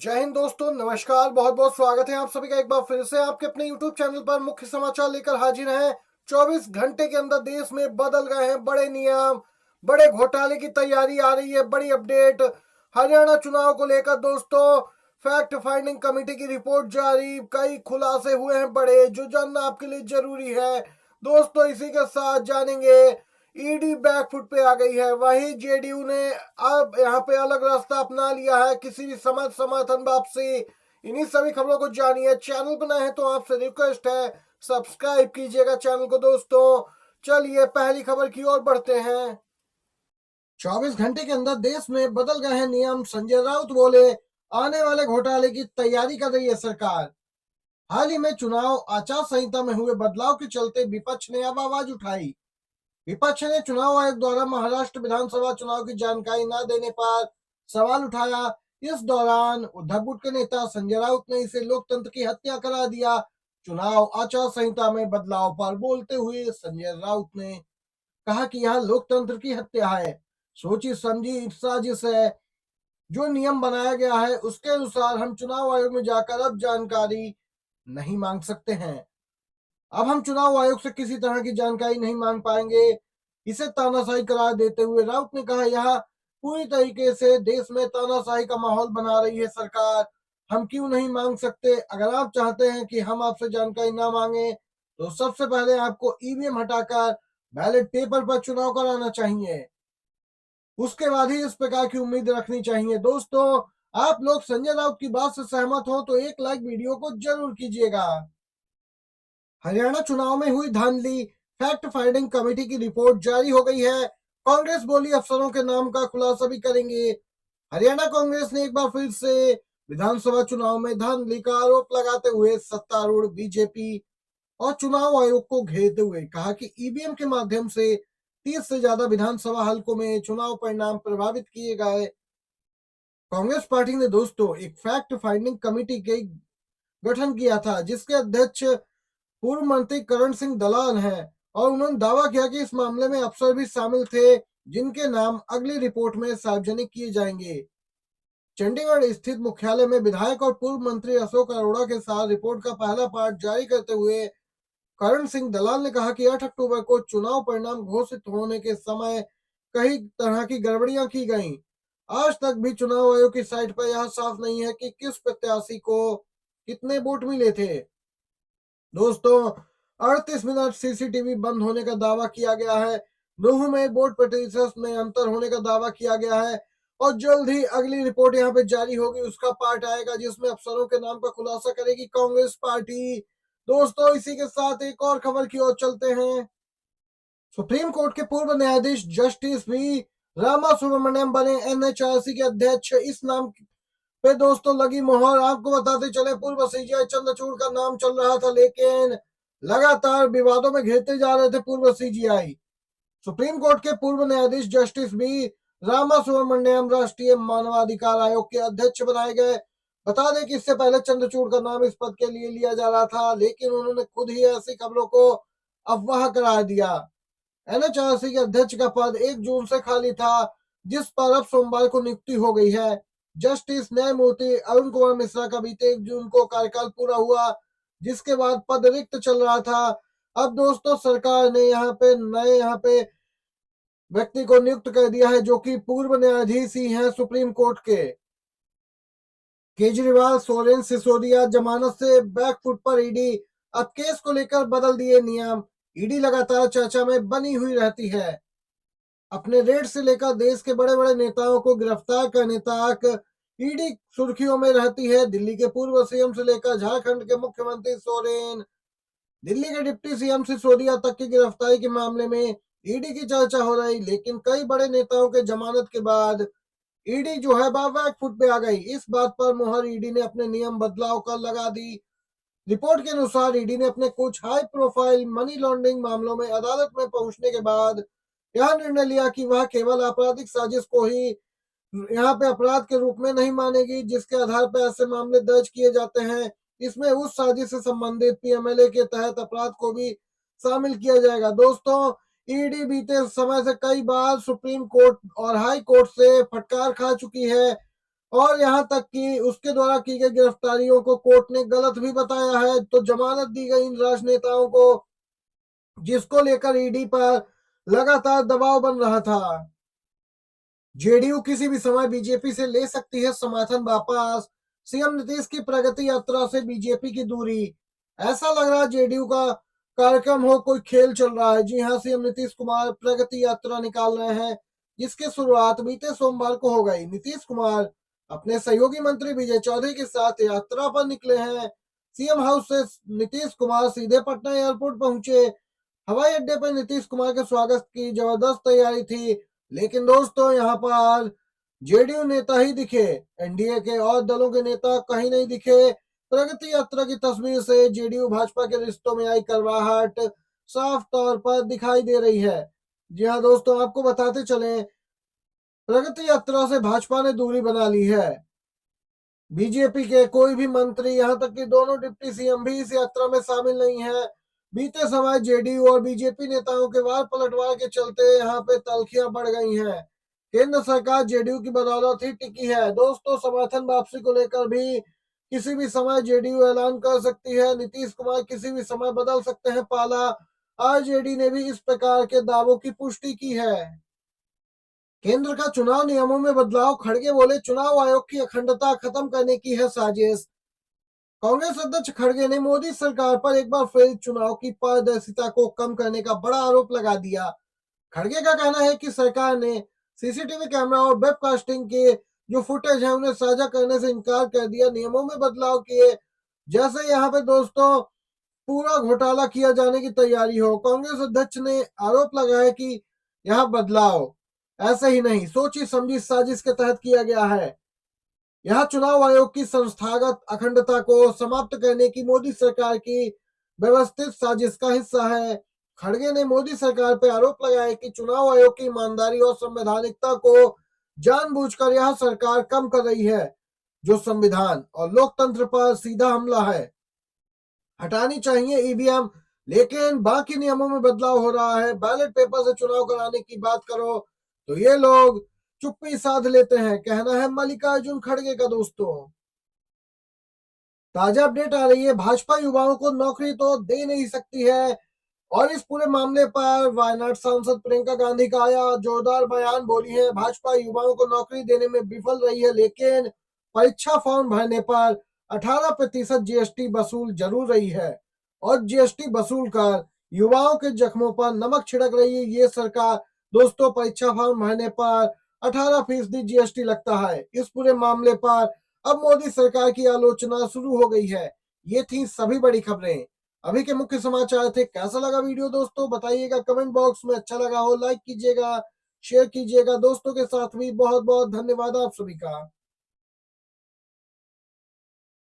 जय हिंद दोस्तों, नमस्कार। बहुत बहुत स्वागत है आप सभी का एक बार फिर से आपके अपने YouTube चैनल पर। मुख्य समाचार लेकर हाजिर हैं। 24 घंटे के अंदर देश में बदल गए हैं बड़े नियम, बड़े घोटाले की तैयारी आ रही है। बड़ी अपडेट हरियाणा चुनाव को लेकर दोस्तों, फैक्ट फाइंडिंग कमेटी की रिपोर्ट जारी, कई खुलासे हुए हैं बड़े, जो जानना आपके लिए जरूरी है दोस्तों। इसी के साथ जानेंगे ईडी बैकफुट पे आ गई है, वहीं जेडीयू ने अब यहाँ पे अलग रास्ता अपना लिया है, किसी भी समझ समर्थन वापसी। इन्हीं सभी खबरों को जानिए। चैनल पर नए हैं तो आपसे रिक्वेस्ट है, सब्सक्राइब कीजिएगा चैनल को दोस्तों। चलिए पहली खबर की ओर बढ़ते हैं। 24 घंटे के अंदर देश में बदल गए हैं नियम, संजय राउत बोले आने वाले घोटाले की तैयारी कर रही है सरकार। हाल ही में चुनाव आचार संहिता में हुए बदलाव के चलते विपक्ष ने अब आवाज उठाई। विपक्ष ने चुनाव आयोग द्वारा महाराष्ट्र विधानसभा चुनाव की जानकारी न देने पर सवाल उठाया। इस दौरान उद्धव गुट के नेता संजय राउत ने इसे लोकतंत्र की हत्या करार दिया। चुनाव आचार संहिता में बदलाव पर बोलते हुए संजय राउत ने कहा कि यह लोकतंत्र की हत्या है, सोची समझी साजिश है। जो नियम बनाया गया है उसके अनुसार हम चुनाव आयोग में जाकर अब जानकारी नहीं मांग सकते हैं। अब हम चुनाव आयोग से किसी तरह की जानकारी नहीं मांग पाएंगे, इसे तानाशाही करार देते हुए राउत ने कहा यह पूरी तरीके से देश में तानाशाही का माहौल बना रही है सरकार। हम क्यों नहीं मांग सकते? अगर आप चाहते हैं कि हम आपसे जानकारी ना मांगे तो सबसे पहले आपको ईवीएम हटाकर बैलेट पेपर पर चुनाव कराना चाहिए, उसके बाद ही इस प्रकार की उम्मीद रखनी चाहिए। दोस्तों, आप लोग संजय राउत की बात से सहमत हो तो एक लाइक वीडियो को जरूर कीजिएगा। हरियाणा चुनाव में हुई धांधली, फैक्ट फाइंडिंग कमेटी की रिपोर्ट जारी हो गई है। कांग्रेस बोली अफसरों के नाम का खुलासा भी करेंगे। हरियाणा कांग्रेस ने एक बार फिर से विधानसभा चुनाव में धांधली का आरोप लगाते हुए सत्तारूढ़ बीजेपी और चुनाव आयोग को घेरते हुए कहा कि ईवीएम के माध्यम से 30 से ज्यादा विधानसभा हलकों में चुनाव परिणाम प्रभावित किए गए। कांग्रेस पार्टी ने दोस्तों एक फैक्ट फाइंडिंग कमेटी के गठन किया था, जिसके अध्यक्ष पूर्व मंत्री करण सिंह दलाल हैं, और उन्होंने दावा किया कि इस मामले में अफसर भी शामिल थे, जिनके नाम अगली रिपोर्ट में सार्वजनिक किए जाएंगे। चंडीगढ़ स्थित मुख्यालय में विधायक और पूर्व मंत्री अशोक अरोड़ा के साथ रिपोर्ट का पहला पार्ट जारी करते हुए करण सिंह दलाल ने कहा कि 8 अक्टूबर को चुनाव परिणाम घोषित होने के समय कई तरह की गड़बड़ियां की गईं। आज तक भी चुनाव आयोग की साइट पर यह साफ नहीं है कि किस प्रत्याशी को कितने वोट मिले थे। दोस्तों, 38 मिनट सीसीटीवी बंद होने का दावा किया गया है। नूह में वोट प्रतिशत में अंतर होने का दावा किया गया है, और जल्द ही अगली रिपोर्ट यहाँ पे जारी होगी, उसका पार्ट आएगा जिसमें अफसरों के नाम का खुलासा करेगी कांग्रेस पार्टी। दोस्तों, इसी के साथ एक और खबर की ओर चलते हैं। सुप्रीम कोर्ट के पूर्व न्यायाधीश जस्टिस वी रामा सुब्रमण्यम बने एनएचआरसी के अध्यक्ष। इस नाम पे दोस्तों लगी मोहर। आपको बताते चले, पूर्व सीजीआई चंद्रचूड़ का नाम चल रहा था, लेकिन लगातार विवादों में घिरते जा रहे थे पूर्व सीजीआई। सुप्रीम कोर्ट के पूर्व न्यायाधीश जस्टिस बी रामा सुब्रमण्यम राष्ट्रीय मानवाधिकार आयोग के अध्यक्ष बनाए गए। बता दें कि इससे पहले चंद्रचूड़ का नाम इस पद के लिए लिया जा रहा था, लेकिन उन्होंने खुद ही ऐसी खबरों को अफवाह करार दिया। एनएचआरसी के अध्यक्ष का पद 1 जून से खाली था, जिस पर अब सोमवार को नियुक्ति हो गई है। जस्टिस न्यायमूर्ति अरुण कुमार मिश्रा का बीते 1 जून को कार्यकाल पूरा हुआ, जिसके बाद पद रिक्त चल रहा था। अब दोस्तों, सरकार ने यहाँ पे व्यक्ति को नियुक्त कर दिया है, जो कि पूर्व न्यायाधीश ही हैं सुप्रीम कोर्ट के। केजरीवाल, सोरेन, सिसोदिया जमानत से बैकफुट पर ईडी। अब केस को लेकर बदल दिए नियम। ईडी लगातार चर्चा में बनी हुई रहती है। अपने रेड से लेकर देश के बड़े बड़े नेताओं को गिरफ्तार करने तक ईडी सुर्खियों में रहती है। दिल्ली के पूर्व सीएम से लेकर झारखंड के मुख्यमंत्री सोरेन, दिल्ली के डिप्टी सीएम सिसोदिया तक की गिरफ्तारी के मामले में ईडी की चर्चा हो रही। लेकिन कई बड़े नेताओं के जमानत के बाद ईडी जो है बैक फुट पे आ गई। इस बात पर मोहर ईडी ने अपने नियम बदलाव कर लगा दी। रिपोर्ट के अनुसार ईडी ने अपने कुछ हाई प्रोफाइल मनी लॉन्ड्रिंग मामलों में अदालत में पहुंचने के बाद यह निर्णय लिया कि वह केवल आपराधिक साजिश को ही यहाँ पे अपराध के रूप में नहीं मानेगी, जिसके आधार पर ऐसे मामले दर्ज किए जाते हैं। इसमें उस साजिश से संबंधित पीएमएलए के तहत अपराध को भी शामिल किया जाएगा। दोस्तों, ईडी बीते समय से कई बार सुप्रीम कोर्ट और हाई कोर्ट से फटकार खा चुकी है, और यहां तक कि उसके द्वारा की गई गिरफ्तारियों को कोर्ट ने गलत भी बताया है। तो जमानत दी गई इन राजनेताओं को, जिसको लेकर ईडी पर लगातार दबाव बन रहा था। जेडीयू किसी भी समय बीजेपी से ले सकती है समर्थन वापस। सीएम नीतीश की प्रगति यात्रा से बीजेपी की दूरी। ऐसा लग रहा है जेडीयू का कार्यक्रम हो, कोई खेल चल रहा है। जी हां, सीएम नीतीश कुमार प्रगति यात्रा निकाल रहे हैं, जिसकी शुरुआत बीते सोमवार को हो गई। नीतीश कुमार अपने सहयोगी मंत्री विजय चौधरी के साथ यात्रा पर निकले हैं। सीएम हाउस से नीतीश कुमार सीधे पटना एयरपोर्ट पहुंचे। हवाई अड्डे पर नीतीश कुमार के स्वागत की जबरदस्त तैयारी थी। लेकिन दोस्तों, यहाँ पर जेडीयू नेता ही दिखे, एनडीए के और दलों के नेता कहीं नहीं दिखे। प्रगति यात्रा की तस्वीर से जेडीयू भाजपा के रिश्तों में आई कड़वाहट साफ तौर पर दिखाई दे रही है। जी हाँ दोस्तों, आपको बताते चले, प्रगति यात्रा से भाजपा ने दूरी बना ली है। बीजेपी के कोई भी मंत्री, यहां तक कि दोनों डिप्टी सीएम भी इस यात्रा में शामिल नहीं है। बीते समय जेडीयू और बीजेपी नेताओं के वार पलटवार के चलते यहाँ पे तल्खियां बढ़ गई हैं। केंद्र सरकार जेडीयू की बदौलत ही टिकी है। दोस्तों, समर्थन वापसी को लेकर भी किसी भी समय जेडीयू ऐलान कर सकती है। नीतीश कुमार किसी भी समय बदल सकते हैं पाला। आरजेडी ने भी इस प्रकार के दावों की पुष्टि की है। केंद्र का चुनाव नियमों में बदलाव, खड़गे बोले चुनाव आयोग की अखंडता खत्म करने की है साजिश। कांग्रेस अध्यक्ष खड़गे ने मोदी सरकार पर एक बार फिर चुनाव की पारदर्शिता को कम करने का बड़ा आरोप लगा दिया। खड़गे का कहना है कि सरकार ने सीसीटीवी कैमरा और वेबकास्टिंग के जो फुटेज है उन्हें साझा करने से इनकार कर दिया, नियमों में बदलाव किए। जैसे यहाँ पे दोस्तों पूरा घोटाला किया जाने की तैयारी हो। कांग्रेस अध्यक्ष ने आरोप लगाया कि यह बदलाव ऐसे ही नहीं, सोची समझी साजिश के तहत किया गया है। यह चुनाव आयोग की संस्थागत अखंडता को समाप्त करने की मोदी सरकार की व्यवस्थित साजिश का हिस्सा है। खड़गे ने मोदी सरकार पर आरोप लगाया कि चुनाव आयोग की ईमानदारी और संवैधानिकता को जानबूझकर यह सरकार कम कर रही है, जो संविधान और लोकतंत्र पर सीधा हमला है। हटानी चाहिए ईवीएम, लेकिन बाकी नियमों में बदलाव हो रहा है। बैलेट पेपर से चुनाव कराने की बात करो तो ये लोग चुप्पी साध लेते हैं, कहना है मल्लिकार्जुन खड़गे का। दोस्तों, ताजा अपडेट आ रही है, भाजपा युवाओं को नौकरी तो दे नहीं सकती है। और इस पूरे मामले पर वायनाड सांसद प्रियंका गांधी का आया जोरदार बयान। बोली है, भाजपा युवाओं को नौकरी देने में विफल रही है, लेकिन परीक्षा फॉर्म भरने पर 18% जीएसटी वसूल जरूर रही है। और जीएसटी वसूल कर युवाओं के जख्मों पर नमक छिड़क रही है ये सरकार। दोस्तों, परीक्षा फॉर्म भरने पर 18% जीएसटी लगता है। इस पूरे मामले पर अब मोदी सरकार की आलोचना शुरू हो गई है। ये थी सभी बड़ी खबरें, अभी के मुख्य समाचार थे। कैसा लगा वीडियो दोस्तों, बताइएगा कमेंट बॉक्स में। अच्छा लगा हो लाइक कीजिएगा, शेयर कीजिएगा दोस्तों के साथ भी। बहुत बहुत धन्यवाद आप सभी का।